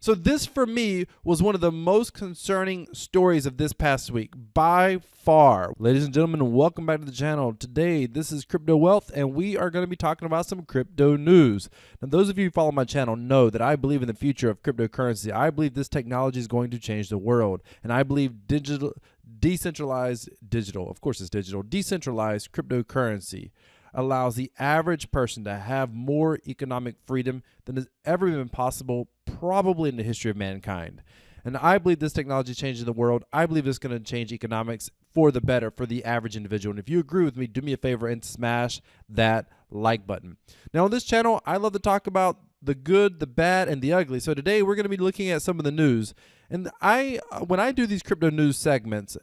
So this, for me, was one of the most concerning stories of this past week, by far. Ladies and gentlemen, welcome back to the channel. Today, this is Crypto Wealth, and we are going to be talking about some crypto news. Now, those of you who follow my channel know that I believe in the future of cryptocurrency. I believe this technology is going to change the world, and I believe decentralized cryptocurrency allows the average person to have more economic freedom than has ever been possible, probably in the history of mankind. And I believe this technology is changing the world. I believe it's going to change economics for the better for the average individual. And if you agree with me, do me a favor and smash that like button. Now, on this channel, I love to talk about the good, the bad, and the ugly. So today we're going to be looking at some of the news. And when I do these crypto news segments,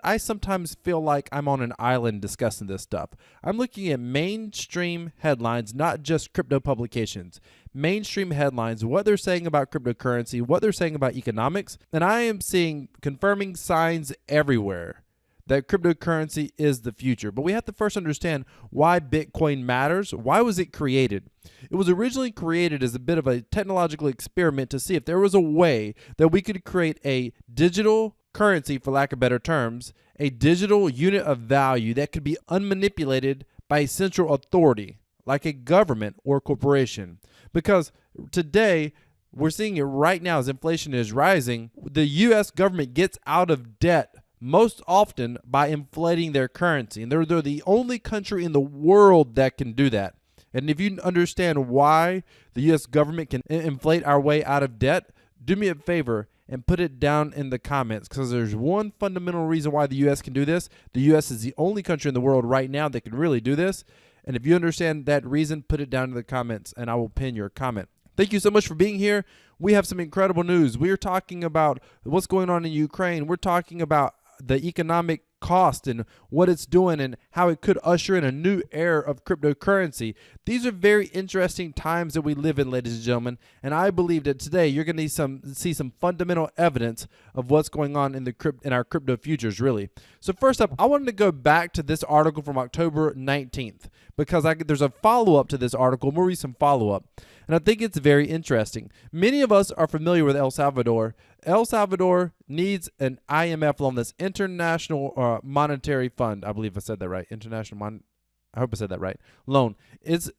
I sometimes feel like I'm on an island discussing this stuff. I'm looking at mainstream headlines, not just crypto publications. Mainstream headlines, what they're saying about cryptocurrency, what they're saying about economics, and I am seeing confirming signs everywhere that cryptocurrency is the future. But we have to first understand why Bitcoin matters. Why was it created? It was originally created as a bit of a technological experiment to see if there was a way that we could create a digital currency, for lack of better terms, a digital unit of value that could be unmanipulated by a central authority, like a government or corporation. Because today, we're seeing it right now as inflation is rising, the U.S. government gets out of debt most often by inflating their currency. And they're the only country in the world that can do that. And if you understand why the U.S. government can inflate our way out of debt, do me a favor and put it down in the comments, because there's one fundamental reason why the U.S. can do this. The U.S. is the only country in the world right now that can really do this. And if you understand that reason, put it down in the comments and I will pin your comment. Thank you so much for being here. We have some incredible news. We are talking about what's going on in Ukraine. We're talking about the economic cost and what it's doing and how it could usher in a new era of cryptocurrency. These are very interesting times that we live in, ladies and gentlemen, and I believe that today you're going to see some fundamental evidence of what's going on in our crypto futures, really. So first up, I wanted to go back to this article from October 19th because there's a follow-up to this article. We'll read some follow-up, and I think it's very interesting. Many of us are familiar with El Salvador. El Salvador needs an IMF loan, this International Monetary Fund. I believe I said that right. I hope I said that right. Loan. Its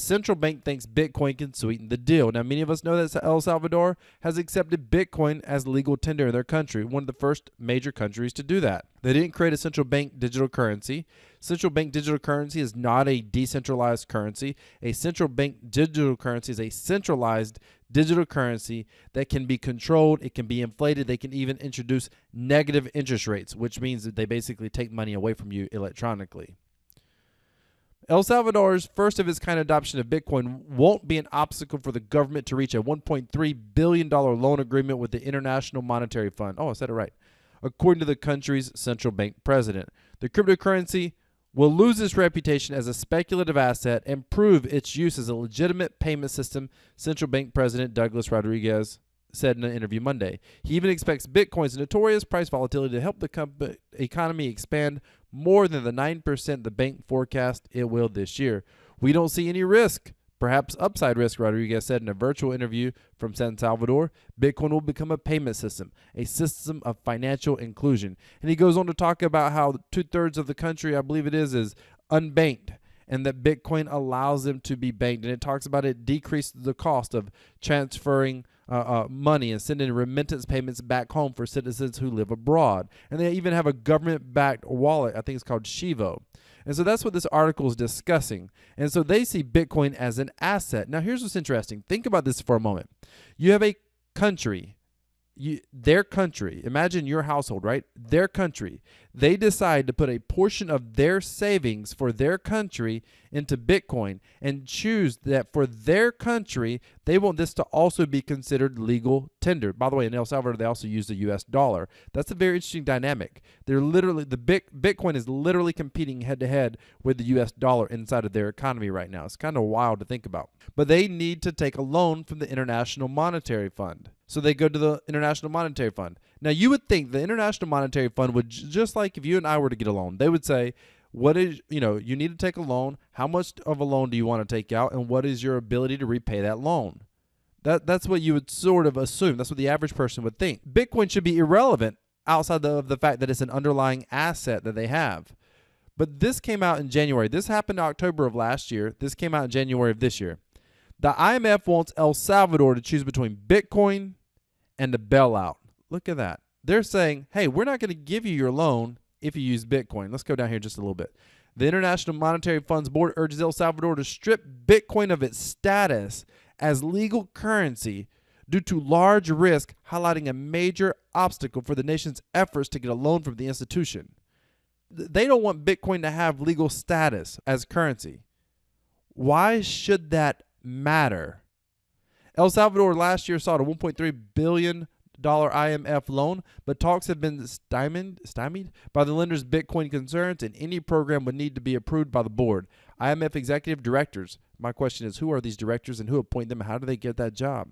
central bank thinks Bitcoin can sweeten the deal. Now, many of us know that El Salvador has accepted Bitcoin as legal tender in their country, one of the first major countries to do that. They didn't create a central bank digital currency. Central bank digital currency is not a decentralized currency. A central bank digital currency is a centralized digital currency that can be controlled. It can be inflated. They can even introduce negative interest rates, which means that they basically take money away from you electronically. El Salvador's first of its kind adoption of Bitcoin won't be an obstacle for the government to reach a $1.3 billion loan agreement with the International Monetary Fund. Oh, I said it right. According to the country's central bank president, the cryptocurrency will lose its reputation as a speculative asset and prove its use as a legitimate payment system, central bank president Douglas Rodriguez said in an interview Monday. He even expects Bitcoin's notorious price volatility to help the economy expand more than the 9% the bank forecast it will this year. We don't see any risk, perhaps upside risk, Rodriguez said in a virtual interview from San Salvador. Bitcoin will become a payment system, a system of financial inclusion. And he goes on to talk about how 2/3 of the country, I believe it is unbanked, and that Bitcoin allows them to be banked. And it talks about it decreases the cost of transferring money and sending remittance payments back home for citizens who live abroad. And they even have a government-backed wallet. I think it's called Shivo. And so that's what this article is discussing. And so they see Bitcoin as an asset. Now, here's what's interesting. Think about this for a moment. You have a country, their country, imagine your household, right? Their country. They decide to put a portion of their savings for their country into Bitcoin and choose that for their country, they want this to also be considered legal tender. By the way, in El Salvador, they also use the US dollar. That's a very interesting dynamic. They're literally, Bitcoin is literally competing head to head with the US dollar inside of their economy right now. It's kind of wild to think about. But they need to take a loan from the International Monetary Fund. So they go to the International Monetary Fund. Now, you would think the International Monetary Fund would, just like if you and I were to get a loan, they would say, what is, you need to take a loan. How much of a loan do you want to take out? And what is your ability to repay that loan? That's what you would sort of assume. That's what the average person would think. Bitcoin should be irrelevant outside of the fact that it's an underlying asset that they have. But this came out in January. This happened in October of last year. This came out in January of this year. The IMF wants El Salvador to choose between Bitcoin and the bailout. Look at that. They're saying, hey, we're not going to give you your loan if you use Bitcoin. Let's go down here just a little bit. The International Monetary Funds Board urges El Salvador to strip Bitcoin of its status as legal currency due to large risk, highlighting a major obstacle for the nation's efforts to get a loan from the institution. They don't want Bitcoin to have legal status as currency. Why should that matter? El Salvador last year sought a $1.3 billion IMF loan, but talks have been stymied by the lender's Bitcoin concerns, and any program would need to be approved by the board. IMF executive directors. My question is, who are these directors and who appoint them? How do they get that job?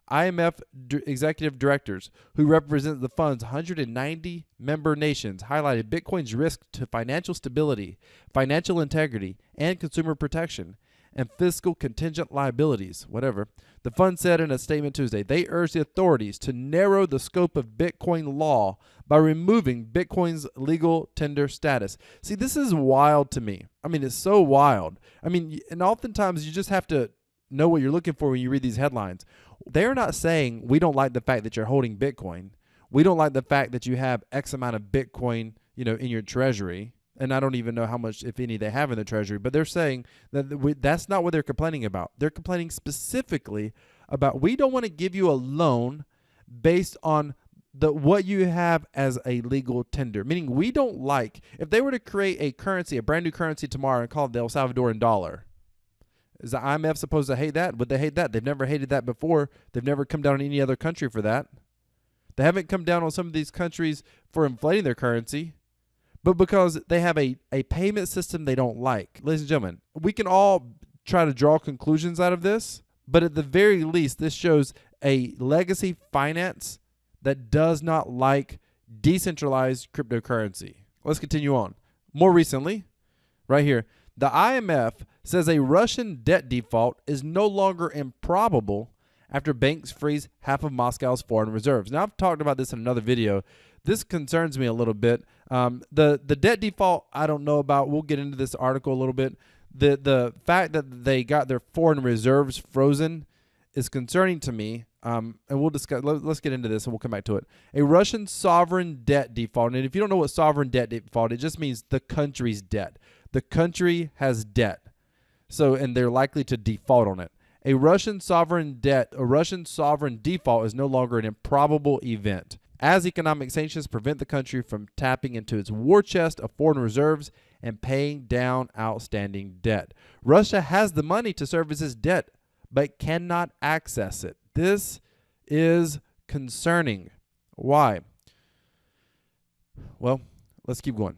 IMF executive directors who represent the fund's 190 member nations highlighted Bitcoin's risk to financial stability, financial integrity, and consumer protection, and fiscal contingent liabilities, whatever. The fund said in a statement Tuesday, they urged the authorities to narrow the scope of Bitcoin law by removing Bitcoin's legal tender status. See, this is wild to me. I mean, it's so wild. I mean, and oftentimes you just have to know what you're looking for when you read these headlines. They're not saying we don't like the fact that you're holding Bitcoin. We don't like the fact that you have X amount of Bitcoin, in your treasury. And I don't even know how much, if any, they have in the treasury. But they're saying that that's not what they're complaining about. They're complaining specifically about we don't want to give you a loan based on what you have as a legal tender. Meaning we don't like, if they were to create a currency, a brand new currency tomorrow and call it the El Salvadoran dollar, is the IMF supposed to hate that? Would they hate that? They've never hated that before. They've never come down on any other country for that. They haven't come down on some of these countries for inflating their currency, but because they have a payment system they don't like. Ladies and gentlemen, we can all try to draw conclusions out of this, but at the very least, this shows a legacy finance that does not like decentralized cryptocurrency. Let's continue on. More recently, right here, the IMF says a Russian debt default is no longer improbable after banks freeze half of Moscow's foreign reserves. Now, I've talked about this in another video. This concerns me a little bit. The debt default, I don't know about. We'll get into this article a little bit. The fact that they got their foreign reserves frozen is concerning to me. And we'll discuss. Let's get into this, and we'll come back to it. A Russian sovereign debt default. And if you don't know what sovereign debt default, it just means the country's debt. The country has debt, and they're likely to default on it. A Russian sovereign default is no longer an improbable event, as economic sanctions prevent the country from tapping into its war chest of foreign reserves and paying down outstanding debt. Russia has the money to service its debt, but cannot access it. This is concerning. Why? Well, let's keep going.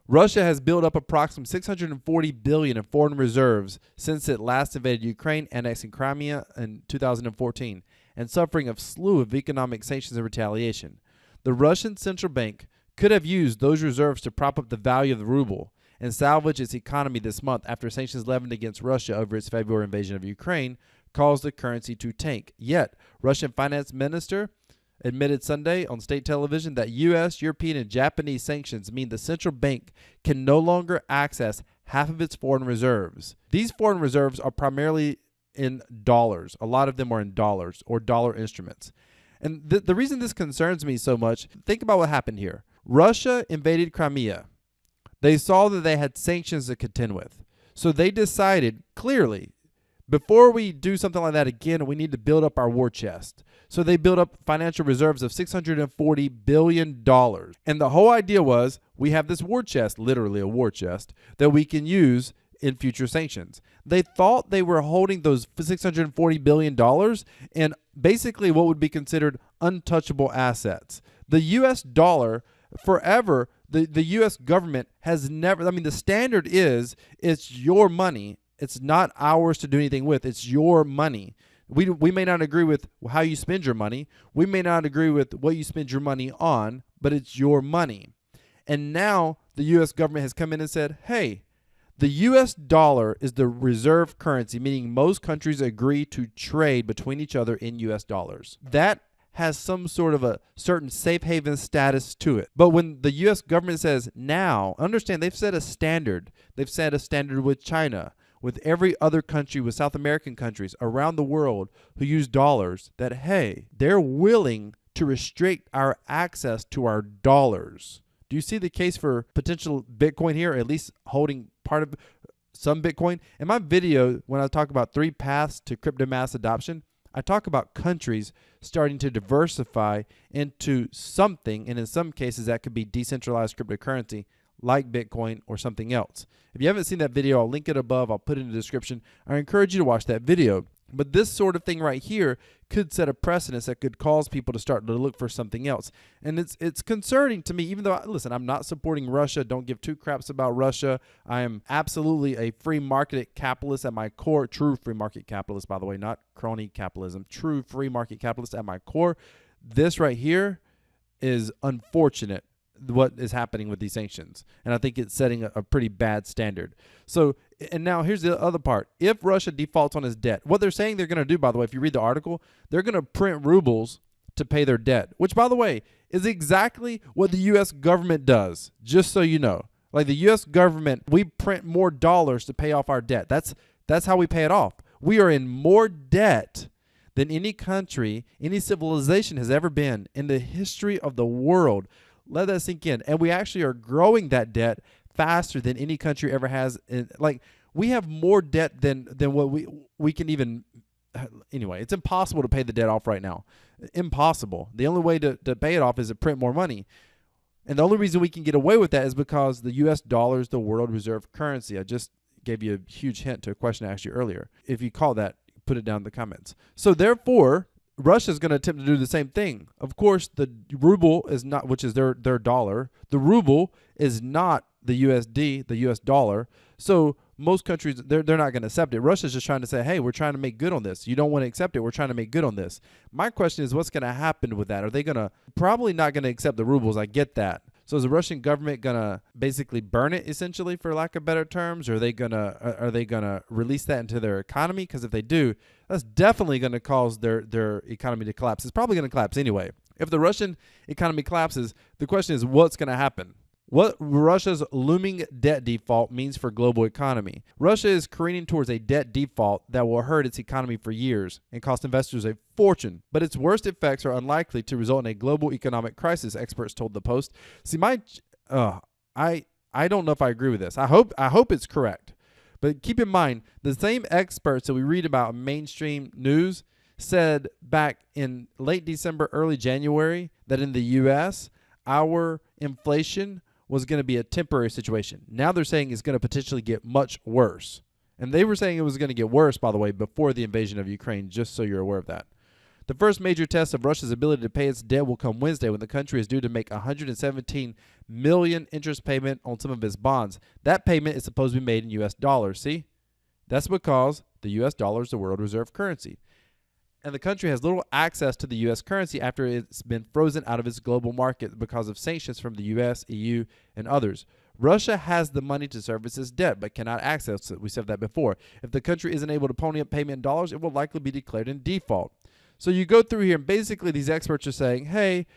Russia has built up approximately $640 billion in foreign reserves since it last invaded Ukraine, annexing Crimea in 2014, and suffering a slew of economic sanctions and retaliation. The Russian central bank could have used those reserves to prop up the value of the ruble and salvage its economy this month after sanctions levied against Russia over its February invasion of Ukraine caused the currency to tank. Yet, Russian finance minister admitted Sunday on state television that U.S., European, and Japanese sanctions mean the central bank can no longer access half of its foreign reserves. These foreign reserves are primarily in dollars. A lot of them are in dollars or dollar instruments. And the reason this concerns me so much, think about what happened here. Russia invaded Crimea. They saw that they had sanctions to contend with. So they decided clearly, before we do something like that again, we need to build up our war chest. So they built up financial reserves of $640 billion. And the whole idea was we have this war chest, literally a war chest, that we can use in future sanctions. They thought they were holding those $640 billion in basically what would be considered untouchable assets. The U.S. dollar, forever, the U.S. government has never, the standard is it's your money. It's not ours to do anything with. It's your money. We may not agree with how you spend your money. We may not agree with what you spend your money on, but it's your money. And now the U.S. government has come in and said, hey, The US dollar is the reserve currency, meaning most countries agree to trade between each other in US dollars. That has some sort of a certain safe haven status to it. But when the US government says now, understand they've set a standard. They've set a standard with China, with every other country, with South American countries around the world who use dollars, that, hey, they're willing to restrict our access to our dollars. Do you see the case for potential Bitcoin here, at least holding part of some Bitcoin? In my video, when I talk about 3 paths to crypto mass adoption, I talk about countries starting to diversify into something, and in some cases that could be decentralized cryptocurrency like Bitcoin or something else. If you haven't seen that video, I'll link it above. I'll put it in the description. I encourage you to watch that video. But this sort of thing right here could set a precedence that could cause people to start to look for something else. And it's concerning to me, even though, listen, I'm not supporting Russia. Don't give 2 craps about Russia. I am absolutely a free market capitalist at my core. True free market capitalist, by the way, not crony capitalism. True free market capitalist at my core. This right here is unfortunate, what is happening with these sanctions. And I think it's setting a pretty bad standard. So, and now here's the other part. If Russia defaults on its debt, what they're saying they're going to do, by the way, if you read the article, they're going to print rubles to pay their debt, which, by the way, is exactly what the U.S. government does, just so you know. Like the U.S. government, we print more dollars to pay off our debt. That's how we pay it off. We are in more debt than any country, any civilization has ever been in the history of the world. Let that sink in. And we actually are growing that debt faster than any country ever has. Like, we have more debt than what we can even. Anyway, it's impossible to pay the debt off right now. Impossible. The only way to pay it off is to print more money. And the only reason we can get away with that is because the U.S. dollar is the world reserve currency. I just gave you a huge hint to a question I asked you earlier. If you call that, put it down in the comments. So therefore, Russia is going to attempt to do the same thing. Of course, the ruble is not, which is their dollar. The ruble is not the USD, the US dollar. So most countries, they're not going to accept it. Russia's just trying to say, hey, we're trying to make good on this. You don't want to accept it. We're trying to make good on this. My question is, what's going to happen with that? Are they going to, probably not going to accept the rubles. I get that. So is the Russian government going to basically burn it, essentially, for lack of better terms? Or are they going to release that into their economy? Because if they do, that's definitely going to cause their economy to collapse. It's probably going to collapse anyway. If the Russian economy collapses, the question is, what's going to happen? What Russia's looming debt default means for global economy. Russia is careening towards a debt default that will hurt its economy for years and cost investors a fortune. But its worst effects are unlikely to result in a global economic crisis, experts told the Post. See, I don't know if I agree with this. I hope it's correct. But keep in mind, the same experts that we read about in mainstream news said back in late December, early January, that in the U.S., our inflation was going to be a temporary situation. Now they're saying it's going to potentially get much worse. And they were saying it was going to get worse, by the way, before the invasion of Ukraine, just so you're aware of that. The first major test of Russia's ability to pay its debt will come Wednesday, when the country is due to make $117 million interest payment on some of its bonds. That payment is supposed to be made in U.S. dollars. See? That's because the U.S. dollar is the world reserve currency. And the country has little access to the U.S. currency after it's been frozen out of its global market because of sanctions from the U.S., EU, and others. Russia has the money to service its debt, but cannot access it. We said that before. If the country isn't able to pony up payment in dollars, it will likely be declared in default. So you go through here, and basically these experts are saying, hey,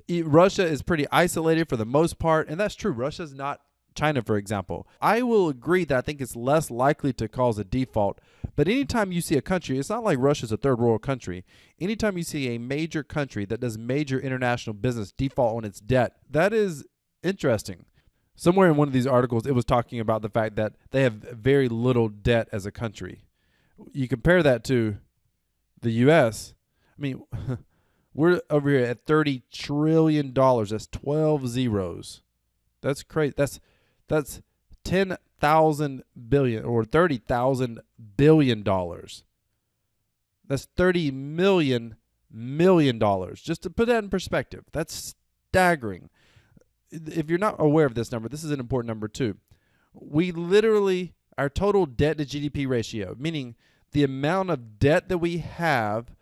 Russia is pretty isolated for the most part, and that's true. Russia's not China, for example. I will agree that I think it's less likely to cause a default. But anytime you see a country, it's not like Russia's a third world country. Anytime you see a major country that does major international business default on its debt, that is interesting. Somewhere in one of these articles, it was talking about the fact that they have very little debt as a country. You compare that to the U.S., I mean, we're over here at $30 trillion. That's 12 zeros. That's crazy. That's 10,000 billion or $30,000 billion. That's $30 million. Just to put that in perspective, that's staggering. If you're not aware of this number, this is an important number too. We literally, our total debt to GDP ratio, meaning the amount of debt that we have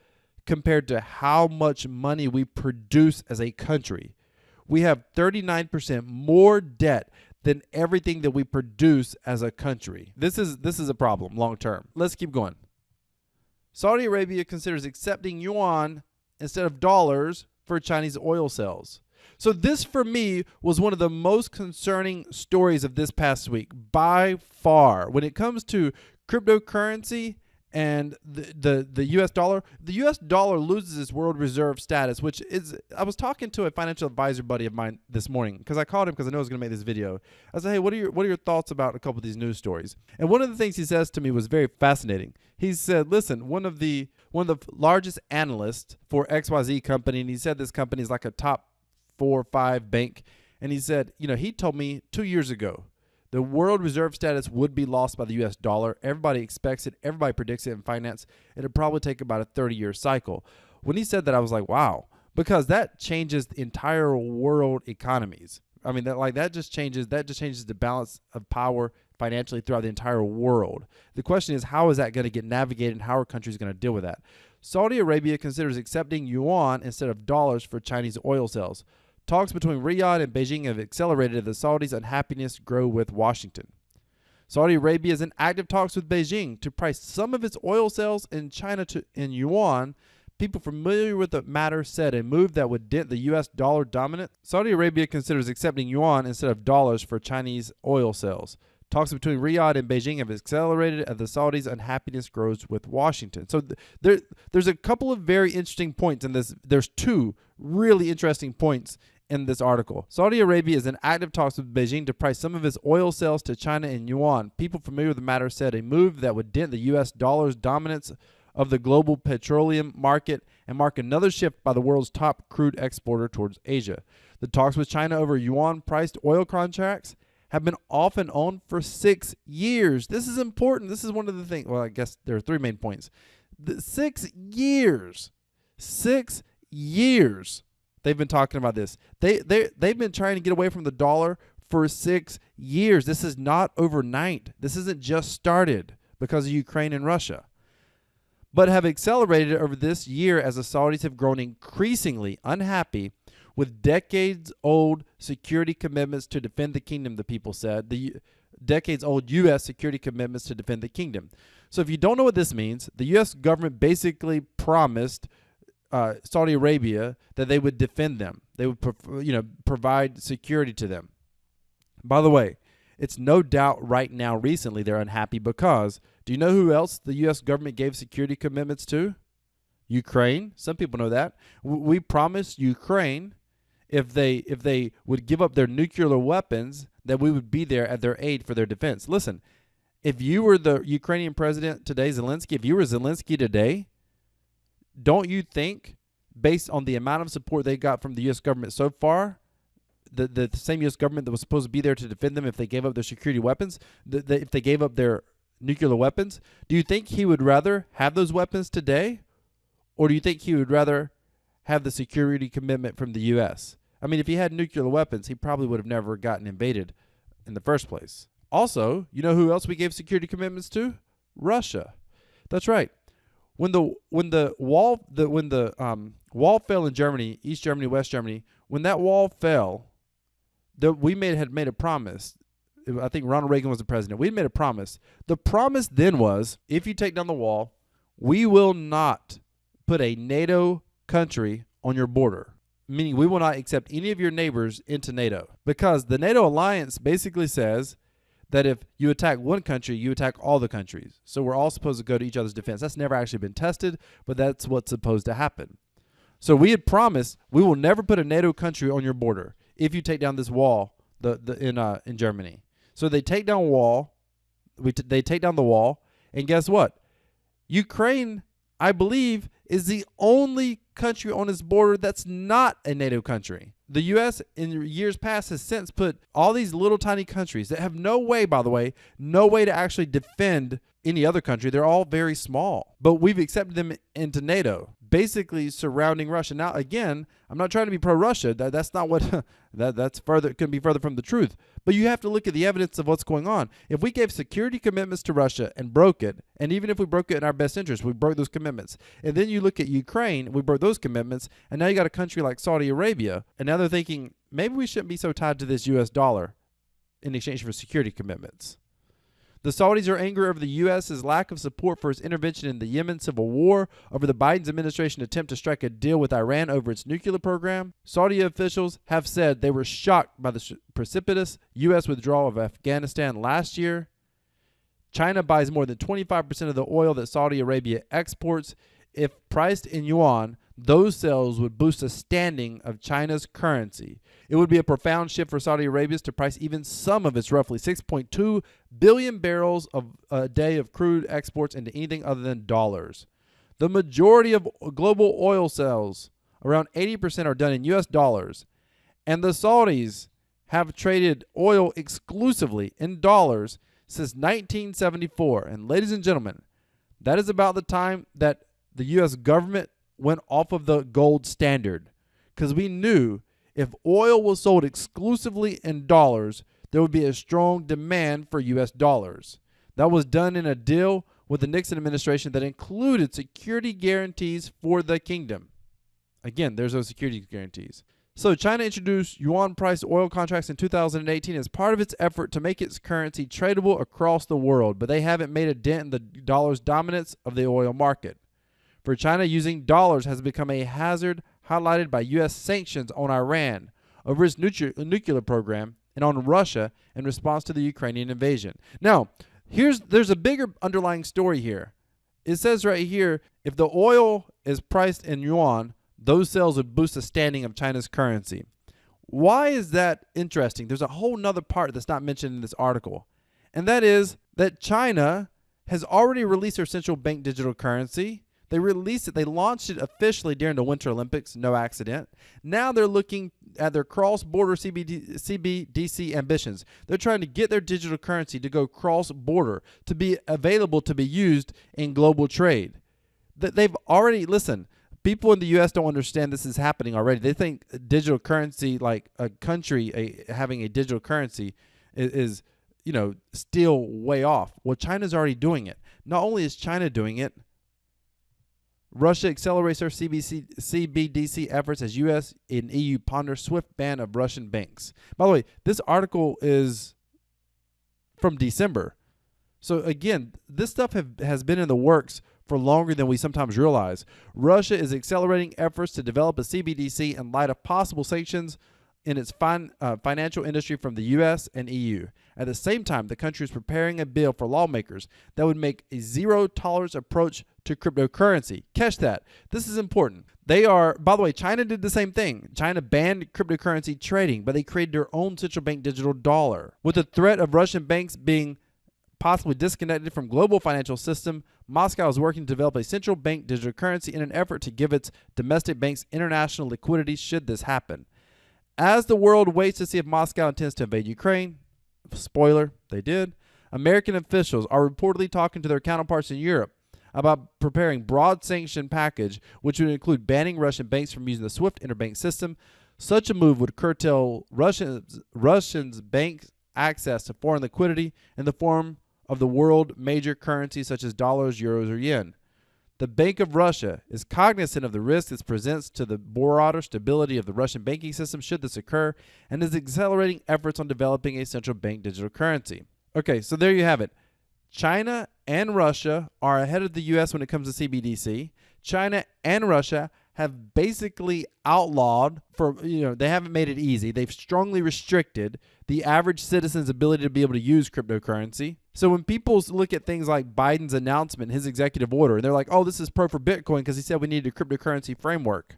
compared to how much money we produce as a country. We have 39% more debt than everything that we produce as a country. This is a problem long term. Let's keep going. Saudi Arabia considers accepting yuan instead of dollars for Chinese oil sales. So this, for me, was one of the most concerning stories of this past week by far. When it comes to cryptocurrency and the U.S. dollar, the U.S. dollar loses its world reserve status, which is, I was talking to a financial advisor buddy of mine this morning because I called him because I know I was going to make this video. I said, hey, what are your thoughts about a couple of these news stories? And one of the things he says to me was very fascinating. He said, listen, one of the largest analysts for XYZ company, and he said this company is like a top 4 or 5 bank, and he said, he told me 2 years ago the world reserve status would be lost by the U.S. dollar. Everybody expects it. Everybody predicts it in finance. It'll probably take about a 30-year cycle. When he said that, I was like, wow, because that changes the entire world economies. I mean, that just changes the balance of power financially throughout the entire world. The question is, how is that going to get navigated, and how are countries going to deal with that? Saudi Arabia considers accepting yuan instead of dollars for Chinese oil sales. Talks between Riyadh and Beijing have accelerated as the Saudis' unhappiness grow with Washington. Saudi Arabia is in active talks with Beijing to price some of its oil sales in China in yuan. People familiar with the matter said a move that would dent the U.S. dollar dominance. Saudi Arabia considers accepting yuan instead of dollars for Chinese oil sales. Talks between Riyadh and Beijing have accelerated as the Saudis' unhappiness grows with Washington. So there's a couple of very interesting points in this. There's 2 really interesting points in this article. Saudi Arabia is in active talks with Beijing to price some of its oil sales to China in yuan. People familiar with the matter said a move that would dent the U.S. dollar's dominance of the global petroleum market and mark another shift by the world's top crude exporter towards Asia. The talks with China over yuan-priced oil contracts have been off and on for 6 years. This is important. This is one of the things. Well, I guess there are 3 main points. 6 years. 6 years. They've been talking about this. They've been trying to get away from the dollar for 6 years. This is not overnight. This isn't just started because of Ukraine and Russia, but have accelerated over this year as the Saudis have grown increasingly unhappy with decades-old security commitments to defend the kingdom, the people said. The decades-old U.S. security commitments to defend the kingdom. So if you don't know what this means, the U.S. government basically promised Saudi Arabia that they would defend them. They would provide security to them. By the way, it's no doubt right now recently they're unhappy because do you know who else the U.S. government gave security commitments to? Ukraine. Some people know that. We promised Ukraine if they would give up their nuclear weapons, that we would be there at their aid for their defense. Listen, if you were the Ukrainian president today, Zelensky, if you were Zelensky today, don't you think, based on the amount of support they got from the U.S. government so far, the same U.S. government that was supposed to be there to defend them if they gave up their security weapons, if they gave up their nuclear weapons, do you think he would rather have those weapons today? Or do you think he would rather have the security commitment from the U.S.? I mean, if he had nuclear weapons, he probably would have never gotten invaded in the first place. Also, you know who else we gave security commitments to? Russia. That's right. When the wall fell in Germany, East Germany, West Germany, when that wall fell, we had made a promise. I think Ronald Reagan was the president. We had made a promise. The promise then was, if you take down the wall, we will not put a NATO country on your border, meaning we will not accept any of your neighbors into NATO, because the NATO alliance basically says that if you attack one country, you attack all the countries. So we're all supposed to go to each other's defense. That's never actually been tested, but that's what's supposed to happen. So we had promised we will never put a NATO country on your border if you take down this wall in Germany. So they take down a wall. They take down the wall, and guess what? Ukraine, I believe, is the only country on its border that's not a NATO country. The U.S. in years past has since put all these little tiny countries that have no way, by the way, no way to actually defend any other country. They're all very small, but we've accepted them into NATO, basically surrounding Russia. Now, again, I'm not trying to be pro-Russia. That's not what that's further. It couldn't be further from the truth. But you have to look at the evidence of what's going on. If we gave security commitments to Russia and broke it, and even if we broke it in our best interest, we broke those commitments. And then you look at Ukraine, we broke those commitments, and now you got a country like Saudi Arabia, and now they're thinking maybe we shouldn't be so tied to this U.S. dollar. in exchange for security commitments. The Saudis are angry over the U.S.'s lack of support for its intervention in the Yemen civil war, over the Biden administration's attempt to strike a deal with Iran over its nuclear program. Saudi officials have said they were shocked by the precipitous U.S. withdrawal of Afghanistan last year. China buys more than 25% of the oil that Saudi Arabia exports. If priced in yuan, those sales would boost the standing of China's currency. It would be a profound shift for Saudi Arabia to price even some of its roughly 6.2 billion barrels of a day of crude exports into anything other than dollars. The majority of global oil sales, around 80%, are done in U.S. dollars, and the Saudis have traded oil exclusively in dollars since 1974. And ladies and gentlemen, that is about the time that the U.S. government went off of the gold standard, because we knew if oil was sold exclusively in dollars, there would be a strong demand for U.S. dollars. That was done in a deal with the Nixon administration that included security guarantees for the kingdom. Again, there's those security guarantees. So China introduced yuan-priced oil contracts in 2018 as part of its effort to make its currency tradable across the world, but they haven't made a dent in the dollar's dominance of the oil market. For China, using dollars has become a hazard highlighted by U.S. sanctions on Iran over its nuclear program and on Russia in response to the Ukrainian invasion. Now, there's a bigger underlying story here. It says right here, if the oil is priced in yuan, those sales would boost the standing of China's currency. Why is that interesting? There's a whole nother part that's not mentioned in this article, and that is that China has already released their central bank digital currency. They released it. They launched it officially during the Winter Olympics. No accident. Now they're looking at their cross-border CBDC ambitions. They're trying to get their digital currency to go cross-border, to be available to be used in global trade. They've already, listen, people in the U.S. don't understand this is happening already. They think digital currency, like a country having a digital currency, is still way off. Well, China's already doing it. Not only is China doing it, Russia accelerates their CBDC efforts as U.S. and EU ponder swift ban of Russian banks. By the way, this article is from December. So again, this stuff has been in the works for longer than we sometimes realize. Russia is accelerating efforts to develop a CBDC in light of possible sanctions in its financial industry from the U.S. and EU. At the same time, the country is preparing a bill for lawmakers that would make a zero-tolerance approach to cryptocurrency. Catch that. This is important. By the way, China did the same thing. China banned cryptocurrency trading, but they created their own central bank digital dollar. With the threat of Russian banks being possibly disconnected from global financial system, Moscow is working to develop a central bank digital currency in an effort to give its domestic banks international liquidity should this happen. As the world waits to see if Moscow intends to invade Ukraine, spoiler, they did, American officials are reportedly talking to their counterparts in Europe about preparing broad sanction package, which would include banning Russian banks from using the SWIFT interbank system. Such a move would curtail Russians' banks' access to foreign liquidity in the form of the world major currencies such as dollars, euros, or yen. The Bank of Russia is cognizant of the risk this presents to the broader stability of the Russian banking system should this occur, and is accelerating efforts on developing a central bank digital currency. Okay, so there you have it. China and Russia are ahead of the U.S. when it comes to CBDC. China and Russia have basically outlawed, they haven't made it easy. They've strongly restricted the average citizen's ability to be able to use cryptocurrency. So when people look at things like Biden's announcement, his executive order, and they're like, oh, this is for Bitcoin because he said we needed a cryptocurrency framework.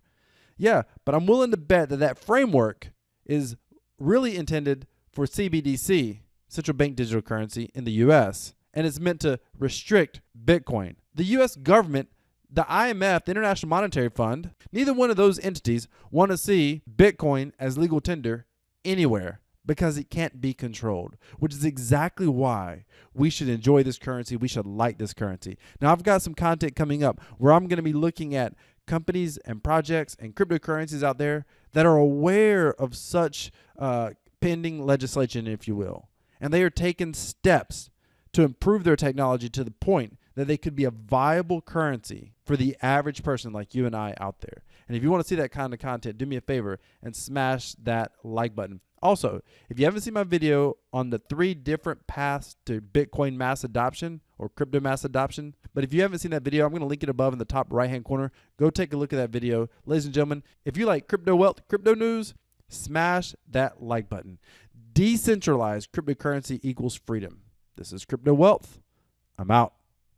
Yeah, but I'm willing to bet that framework is really intended for CBDC, central bank digital currency, in the U.S., and it's meant to restrict Bitcoin. The U.S. government, the IMF, the International Monetary Fund, neither one of those entities want to see Bitcoin as legal tender anywhere because it can't be controlled, which is exactly why we should enjoy this currency. We should like this currency. Now, I've got some content coming up where I'm going to be looking at companies and projects and cryptocurrencies out there that are aware of such pending legislation, if you will, and they are taking steps to improve their technology to the point that they could be a viable currency for the average person like you and I out there. And if you want to see that kind of content, do me a favor and smash that like button. Also, if you haven't seen my video on the 3 different paths to Bitcoin mass adoption or crypto mass adoption, but if you haven't seen that video, I'm going to link it above in the top right-hand corner. Go take a look at that video. Ladies and gentlemen, if you like crypto wealth, crypto news, smash that like button. Decentralized cryptocurrency equals freedom. This is Crypto Wealth. I'm out.